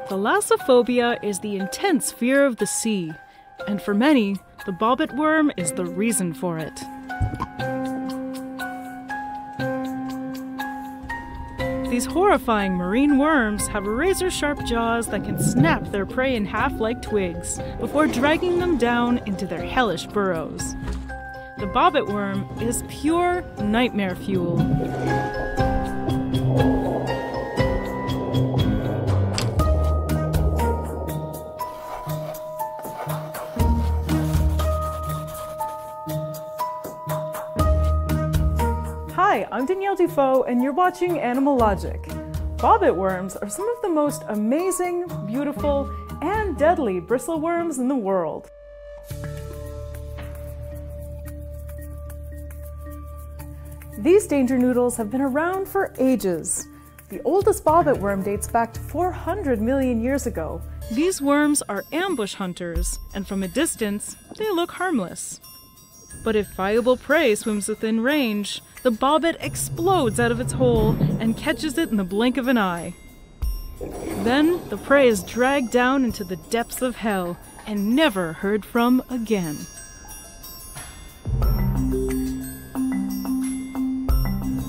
Thalassophobia is the intense fear of the sea, and for many, the bobbit worm is the reason for it. These horrifying marine worms have razor-sharp jaws that can snap their prey in half like twigs before dragging them down into their hellish burrows. The bobbit worm is pure nightmare fuel. Hi, I'm Danielle Dufault, and you're watching Animal Logic. Bobbit worms are some of the most amazing, beautiful, and deadly bristleworms in the world. These danger noodles have been around for ages. The oldest bobbit worm dates back to 400 million years ago. These worms are ambush hunters, and from a distance, they look harmless. But if viable prey swims within range, the bobbit explodes out of its hole and catches it in the blink of an eye. Then the prey is dragged down into the depths of hell and never heard from again.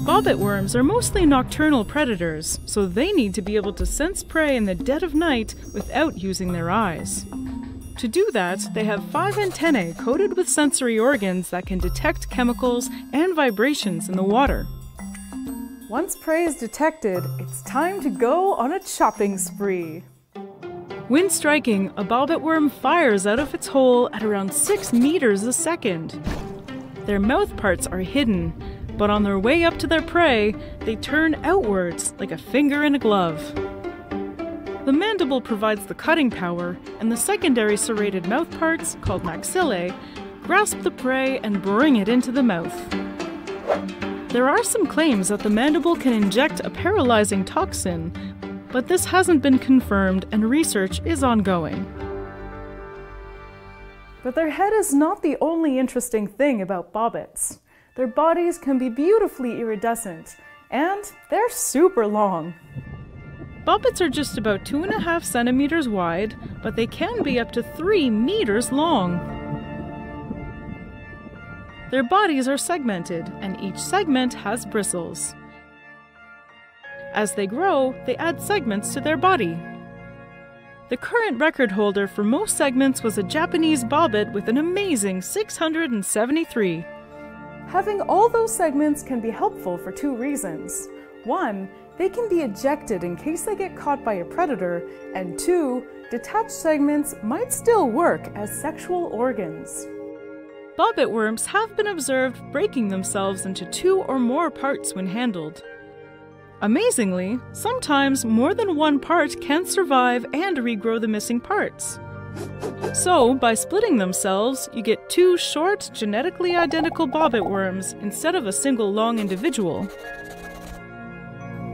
Bobbit worms are mostly nocturnal predators, so they need to be able to sense prey in the dead of night without using their eyes. To do that, they have 5 antennae coated with sensory organs that can detect chemicals and vibrations in the water. Once prey is detected, it's time to go on a chopping spree. When striking, a bobbit worm fires out of its hole at around 6 meters a second. Their mouth parts are hidden, but on their way up to their prey, they turn outwards like a finger in a glove. The mandible provides the cutting power, and the secondary serrated mouth parts, called maxillae, grasp the prey and bring it into the mouth. There are some claims that the mandible can inject a paralyzing toxin, but this hasn't been confirmed and research is ongoing. But their head is not the only interesting thing about bobbits. Their bodies can be beautifully iridescent, and they're super long. Bobbits are just about 2.5 centimeters wide, but they can be up to 3 meters long. Their bodies are segmented, and each segment has bristles. As they grow, they add segments to their body. The current record holder for most segments was a Japanese bobbit with an amazing 673. Having all those segments can be helpful for 2 reasons. 1, they can be ejected in case they get caught by a predator, and 2, detached segments might still work as sexual organs. Bobbit worms have been observed breaking themselves into 2 or more parts when handled. Amazingly, sometimes more than one part can survive and regrow the missing parts. So, by splitting themselves, you get 2 short, genetically identical bobbit worms instead of a single long individual.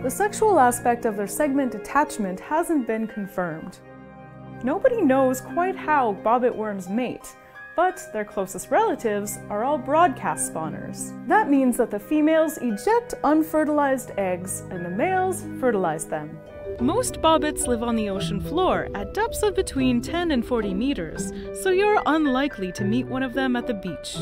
The sexual aspect of their segment detachment hasn't been confirmed. Nobody knows quite how bobbit worms mate, but their closest relatives are all broadcast spawners. That means that the females eject unfertilized eggs and the males fertilize them. Most bobbits live on the ocean floor at depths of between 10 and 40 meters, so you're unlikely to meet one of them at the beach.